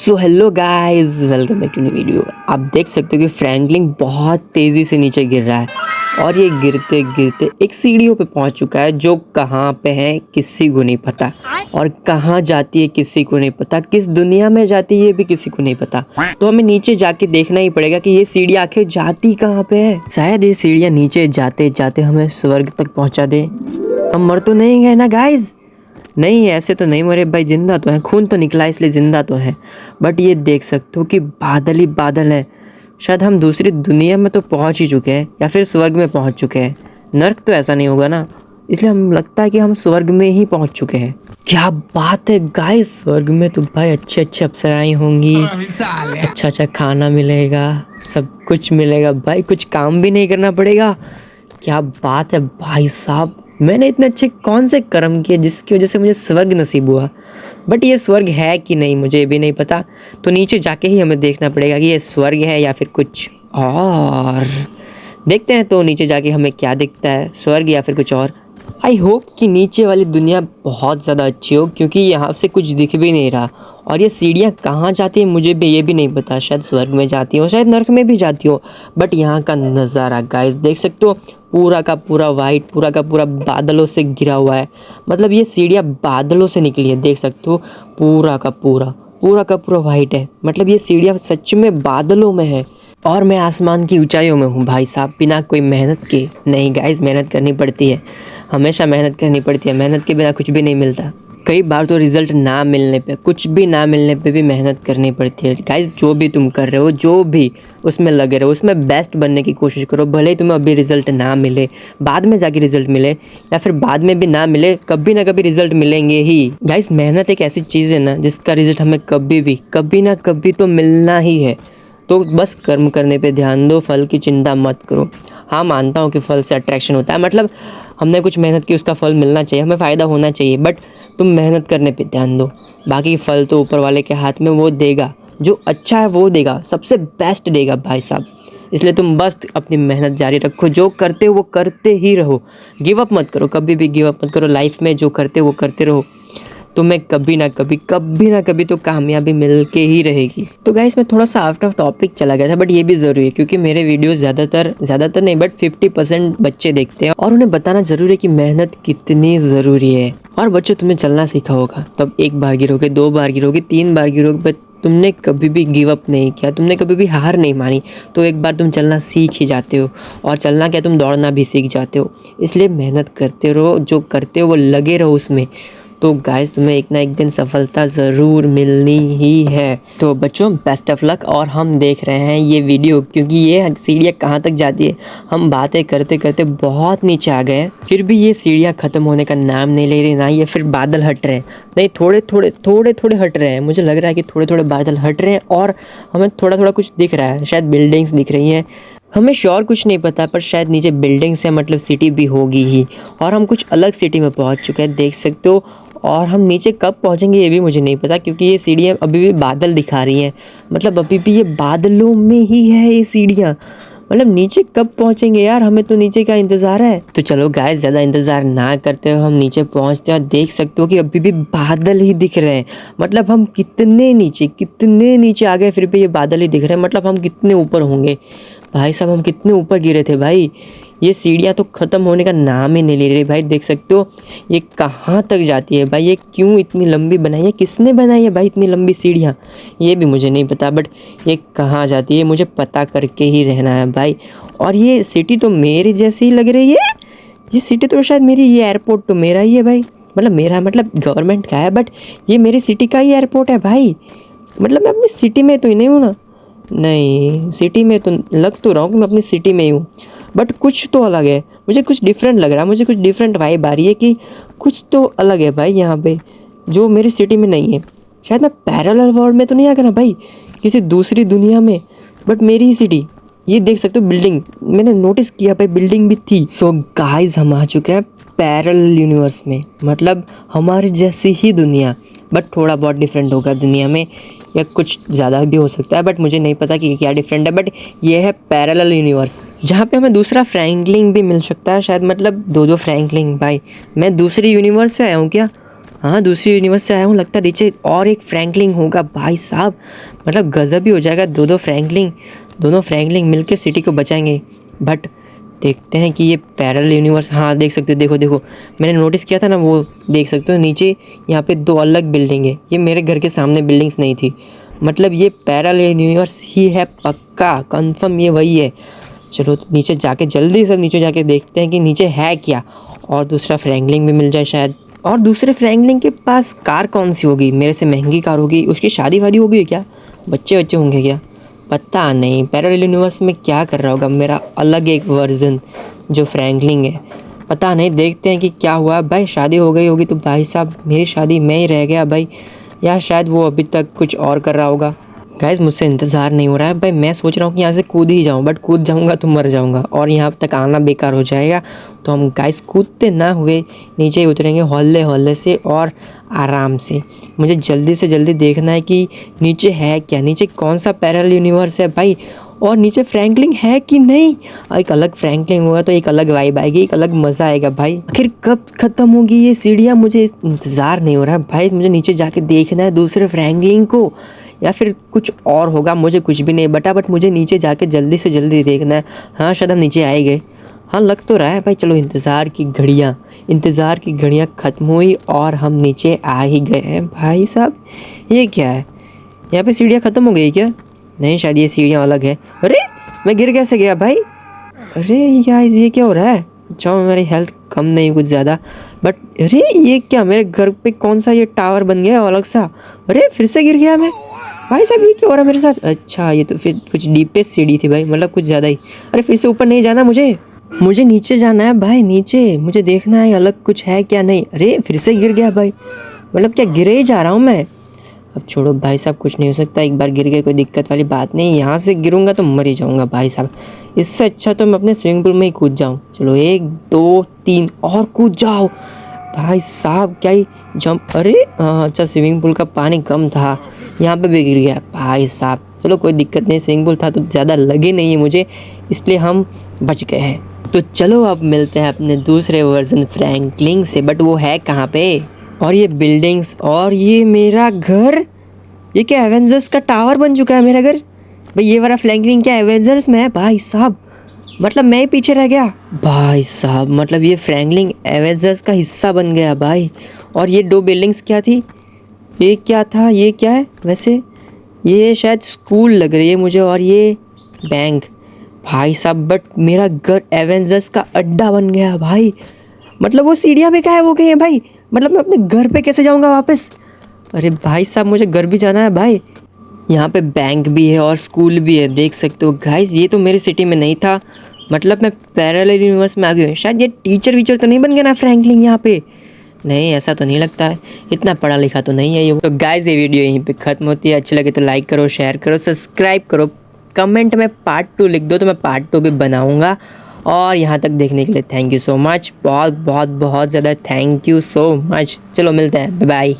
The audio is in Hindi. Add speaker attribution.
Speaker 1: So hello guys, welcome back to new video. आप देख सकते हो कि फ्रैंकलिन बहुत तेज़ी से नीचे गिर रहा है और ये गिरते गिरते एक सीढ़ियों पे पहुंच चुका है जो कहाँ पे है किसी को नहीं पता, और कहाँ जाती है किसी को नहीं पता, किस दुनिया में जाती है ये भी किसी को नहीं पता। तो हमें नीचे जाके देखना ही पड़ेगा कि ये सीढ़ियाँ आखिर जाती कहाँ पे है। शायद ये सीढ़ियाँ नीचे जाते जाते हमें स्वर्ग तक पहुँचा दे। हम मर तो नहीं गए ना गाइज? नहीं, ऐसे तो नहीं मरे भाई, जिंदा तो है, खून तो निकला इसलिए जिंदा तो है। बट ये देख सकते हो कि बादल ही बादल हैं। शायद हम दूसरी दुनिया में तो पहुंच ही चुके हैं या फिर स्वर्ग में पहुंच चुके हैं। नर्क तो ऐसा नहीं होगा ना, इसलिए हम लगता है कि हम स्वर्ग में ही पहुंच चुके हैं। क्या बात है गाइस, स्वर्ग में तो भाई अच्छे अच्छे अप्सराएं होंगी, अच्छा अच्छा खाना मिलेगा, सब कुछ मिलेगा भाई, कुछ काम भी नहीं करना पड़ेगा। क्या बात है भाई साहब, मैंने इतने अच्छे कौन से कर्म किए जिसकी वजह से मुझे स्वर्ग नसीब हुआ। बट ये स्वर्ग है कि नहीं मुझे भी नहीं पता, तो नीचे जाके ही हमें देखना पड़ेगा कि ये स्वर्ग है या फिर कुछ और। देखते हैं तो नीचे जाके हमें क्या दिखता है, स्वर्ग या फिर कुछ और। आई होप कि नीचे वाली दुनिया बहुत ज़्यादा अच्छी हो, क्योंकि यहाँ से कुछ दिख भी नहीं रहा। और ये सीढ़ियाँ कहाँ जाती हैं मुझे भी ये भी नहीं पता, शायद स्वर्ग में जाती हो, शायद नर्क में भी जाती हो। बट यहाँ का नज़ारा गाइस देख सकते हो, पूरा का पूरा वाइट, पूरा का पूरा बादलों से घिरा हुआ है। मतलब ये सीढ़ियाँ बादलों से निकली है, देख सकते हो पूरा का पूरा वाइट है। मतलब ये सीढ़ियाँ सच में बादलों में है और मैं आसमान की ऊंचाइयों में हूँ भाई साहब, बिना कोई मेहनत के। नहीं गाइस, मेहनत करनी पड़ती है, हमेशा मेहनत करनी पड़ती है, मेहनत के बिना कुछ भी नहीं मिलता। कई बार तो रिजल्ट ना मिलने पे, कुछ भी ना मिलने पे भी मेहनत करनी पड़ती है गाइस। जो भी तुम कर रहे हो, जो भी उसमें लगे रहो, उसमें बेस्ट बनने की कोशिश करो। भले ही तुम्हें अभी रिजल्ट ना मिले, बाद में जाके रिजल्ट मिले, या फिर बाद में भी ना मिले, कभी ना कभी रिजल्ट मिलेंगे ही गाइस। मेहनत एक ऐसी चीज़ है ना जिसका रिजल्ट हमें कभी ना कभी तो मिलना ही है। तो बस कर्म करने पे ध्यान दो, फल की चिंता मत करो। हाँ, मानता हूँ कि फल से अट्रैक्शन होता है, मतलब हमने कुछ मेहनत की, उसका फल मिलना चाहिए, हमें फ़ायदा होना चाहिए। बट तुम मेहनत करने पे ध्यान दो, बाकी फल तो ऊपर वाले के हाथ में, वो देगा जो अच्छा है, वो देगा, सबसे बेस्ट देगा भाई साहब। इसलिए तुम बस अपनी मेहनत जारी रखो, जो करते हो वो करते ही रहो, गिव अप मत करो, कभी भी गिव अप मत करो। लाइफ में जो करते हो वो करते रहो, तुम्हें कभी ना कभी तो कामयाबी मिल के ही रहेगी। तो गाइस मैं थोड़ा सा आउट ऑफ टॉपिक चला गया था, बट ये भी ज़रूरी है क्योंकि मेरे वीडियोस ज़्यादातर नहीं बट 50% बच्चे देखते हैं, और उन्हें बताना ज़रूरी है कि मेहनत कितनी ज़रूरी है। और बच्चों, तुम्हें चलना सीखा होगा, तब 1 बार गिरोगे, 2 बार गिरोगे, 3 बार गिरोगे, बट तुमने कभी भी गिव अप नहीं किया, तुमने कभी भी हार नहीं मानी, तो एक बार तुम चलना सीख ही जाते हो। और चलना क्या, तुम दौड़ना भी सीख जाते हो। इसलिए मेहनत करते रहो, जो करते हो वो लगे रहो उसमें। तो गाइस तुम्हें एक ना एक दिन सफलता ज़रूर मिलनी ही है। तो बच्चों, बेस्ट ऑफ लक। और हम देख रहे हैं ये वीडियो, क्योंकि ये सीढ़ियाँ कहाँ तक जाती है, हम बातें करते करते बहुत नीचे आ गए हैं, फिर भी ये सीढ़ियाँ ख़त्म होने का नाम नहीं ले रही, ना ये फिर बादल हट रहे हैं। नहीं, थोड़े थोड़े हट रहे हैं, मुझे लग रहा है कि थोड़े थोड़े बादल हट रहे हैं और हमें थोड़ा थोड़ा कुछ दिख रहा है, शायद बिल्डिंग्स दिख रही हैं। हमें श्योर कुछ नहीं पता, पर शायद नीचे बिल्डिंग्स है, मतलब सिटी भी होगी ही, और हम कुछ अलग सिटी में पहुंच चुके हैं, देख सकते हो। और हम नीचे कब पहुंचेंगे ये भी मुझे नहीं पता, क्योंकि ये सीढ़ियाँ अभी भी बादल दिखा रही हैं, मतलब अभी भी ये बादलों में ही है ये सीढ़ियाँ। मतलब नीचे कब पहुंचेंगे यार, हमें तो नीचे का इंतज़ार है। तो चलो गाइस, ज़्यादा इंतज़ार ना करते हो, हम नीचे पहुंचते हैं। देख सकते हो कि अभी भी बादल ही दिख रहे हैं, मतलब हम कितने नीचे आ गए, फिर भी ये बादल ही दिख रहे हैं। मतलब हम कितने ऊपर होंगे भाई साहब, हम कितने ऊपर गिरे थे भाई। ये सीढ़ियाँ तो ख़त्म होने का नाम ही नहीं ले रही भाई। देख सकते हो ये कहाँ तक जाती है भाई, ये क्यों इतनी लंबी बनाई है, किसने बनाई है भाई इतनी लंबी सीढ़ियाँ, ये भी मुझे नहीं पता। बट ये कहाँ जाती है मुझे पता करके ही रहना है भाई। और ये सिटी तो मेरी जैसी ही लग रही है, ये सिटी तो शायद मेरी, ये एयरपोर्ट तो मेरा ही है भाई, मतलब मेरा मतलब गवर्नमेंट का है, बट ये मेरी सिटी का ही एयरपोर्ट है भाई। मतलब मैं अपनी सिटी में तो ही नहीं हूँ ना, नहीं सिटी में तो लग तो रहा हूँ कि मैं अपनी सिटी में ही हूँ, बट कुछ तो अलग है, मुझे कुछ डिफरेंट लग रहा है, मुझे कुछ डिफरेंट वाइब आ रही है कि कुछ तो अलग है भाई यहाँ पे, जो मेरी सिटी में नहीं है। शायद मैं पैरेलल वर्ल्ड में तो नहीं आ गया ना भाई, किसी दूसरी दुनिया में, बट मेरी ही सिटी। ये देख सकते हो बिल्डिंग, मैंने नोटिस किया भाई बिल्डिंग भी थी। सो गाइस हम आ चुके हैं पैरेलल यूनिवर्स में, मतलब हमारी जैसी ही दुनिया, बट थोड़ा बहुत डिफरेंट होगा दुनिया में, या कुछ ज़्यादा भी हो सकता है, बट मुझे नहीं पता कि क्या डिफरेंट है। बट ये है पैरेलल यूनिवर्स, जहाँ पे हमें दूसरा फ्रैंकलिन भी मिल सकता है शायद, मतलब 2 फ्रैंकलिन भाई। मैं दूसरी यूनिवर्स से आया हूँ क्या? हाँ दूसरी यूनिवर्स से आया हूँ, लगता है नीचे और एक फ्रैंकलिन होगा भाई साहब, मतलब गजब ही हो जाएगा। दोनों फ्रैंकलिन मिलके सिटी को बचाएंगे। बट देखते हैं कि ये पैरेलल यूनिवर्स, हाँ देख सकते हो, देखो देखो मैंने नोटिस किया था ना, वो देख सकते हो नीचे यहाँ पे 2 अलग बिल्डिंग है। ये मेरे घर के सामने बिल्डिंग्स नहीं थी, मतलब ये पैरेलल यूनिवर्स ही है, पक्का कंफर्म ये वही है। चलो तो नीचे जाके जल्दी से नीचे जाके देखते हैं कि नीचे है क्या, और दूसरा फ्रैंकलिन भी मिल जाए शायद। और दूसरे फ्रैंकलिन के पास कार कौन सी होगी, मेरे से महंगी कार होगी, उसकी शादी वादी होगी क्या, बच्चे होंगे क्या, पता नहीं। पैरेलल यूनिवर्स में क्या कर रहा होगा मेरा अलग एक वर्जन जो फ्रैंकलिन है, पता नहीं। देखते हैं कि क्या हुआ भाई। शादी हो गई होगी तो भाई साहब मेरी शादी में ही रह गया भाई, या शायद वो अभी तक कुछ और कर रहा होगा। गाइस मुझसे इंतज़ार नहीं हो रहा है भाई, मैं सोच रहा हूँ कि यहाँ से कूद ही जाऊँ, बट कूद जाऊँगा तो मर जाऊँगा और यहाँ तक आना बेकार हो जाएगा। तो हम गाइस कूदते ना हुए नीचे ही उतरेंगे हौले हौले से और आराम से। मुझे जल्दी से जल्दी देखना है कि नीचे है क्या, नीचे कौन सा पैरेलल यूनिवर्स है भाई, और नीचे फ्रैंकलिन है कि नहीं। एक अलग फ्रैंकलिन हुआ तो एक अलग वाइब आएगी, एक अलग मज़ा आएगा भाई। आखिर कब ख़त्म होगी ये सीढ़ियाँ, मुझे इंतज़ार नहीं हो रहा है भाई। मुझे नीचे जाके देखना है दूसरे फ्रैंकलिन को, या फिर कुछ और होगा, मुझे कुछ भी नहीं बटा, बट मुझे नीचे जाके जल्दी से जल्दी देखना है। हाँ शायद हम नीचे आए गए, हाँ लग तो रहा है भाई। चलो इंतज़ार की घड़ियाँ ख़त्म हुई और हम नीचे आ ही गए हैं भाई साहब। ये क्या है, यहाँ पे सीढ़ियाँ ख़त्म हो गई क्या, नहीं शायद ये सीढ़ियाँ अलग है। अरे मैं गिर कैसे गया भाई, अरे यार ये क्या हो रहा है। अच्छा मेरी हेल्थ कम नहीं कुछ ज़्यादा, बट अरे ये क्या, मेरे घर पे कौन सा ये टावर बन गया अलग सा। अरे फिर से गिर गया मैं भाई साहब, ये क्या हो रहा है मेरे साथ। अच्छा ये तो फिर कुछ डीपेस्ट सीढ़ी थी भाई, मतलब कुछ ज़्यादा ही। अरे फिर से ऊपर नहीं जाना, मुझे नीचे जाना है भाई, नीचे मुझे देखना है अलग कुछ है क्या नहीं। अरे फिर से गिर गया भाई, मतलब क्या गिरे ही जा रहा हूँ मैं। अब छोड़ो भाई साहब, कुछ नहीं हो सकता, एक बार गिर गए कोई दिक्कत वाली बात नहीं। यहाँ से गिरूंगा तो मर ही जाऊँगा भाई साहब, इससे अच्छा तो मैं अपने स्विमिंग पूल में ही कूद जाऊँ। चलो 1 2 3 और कूद जाओ भाई साहब, क्या ही जंप। अरे अच्छा स्विमिंग पूल का पानी कम था, यहाँ पे भी गिर गया भाई साहब। चलो कोई दिक्कत नहीं, स्विमिंग पूल था तो ज़्यादा लगे नहीं है मुझे, इसलिए हम बच गए हैं। तो चलो अब मिलते हैं अपने दूसरे वर्जन फ्रैंकलिन से, बट वो है कहाँ पे। और ये बिल्डिंग्स और ये मेरा घर, ये क्या एवेंजर्स का टावर बन चुका है मेरा घर भाई। ये वाला फ्रैंकलिन क्या एवेंजर्स में है भाई साहब, मतलब मैं ही पीछे रह गया भाई साहब। मतलब ये फ्रैंकलिन एवेंजर्स का हिस्सा बन गया भाई। और ये 2 बिल्डिंग्स क्या थी, ये क्या था, ये क्या है वैसे, ये शायद स्कूल लग रही है मुझे, और ये बैंक भाई साहब। बट मेरा घर एवेंजर्स का अड्डा बन गया भाई, मतलब वो सीढ़ियाँ भी गायब हो गई हैं भाई, मतलब मैं अपने घर पे कैसे जाऊँगा वापस। अरे भाई साहब मुझे घर भी जाना है भाई। यहाँ पे बैंक भी है और स्कूल भी है, देख सकते हो गाइस। ये तो मेरी सिटी में नहीं था, मतलब मैं पैरेलल यूनिवर्स में आ गया हूँ। शायद ये टीचर वीचर तो नहीं बन गया ना फ्रैंकलिन यहाँ पे, नहीं ऐसा तो नहीं लगता है, इतना पढ़ा लिखा तो नहीं है ये। तो गाइस ये वीडियो यहीं पे ख़त्म होती है, अच्छी लगे तो लाइक करो, शेयर करो, सब्सक्राइब करो, कमेंट में पार्ट 2 लिख दो तो मैं पार्ट 2 भी बनाऊँगा। और यहाँ तक देखने के लिए थैंक यू सो मच, बहुत बहुत बहुत ज़्यादा थैंक यू सो मच। चलो मिलते हैं, बाय बाय।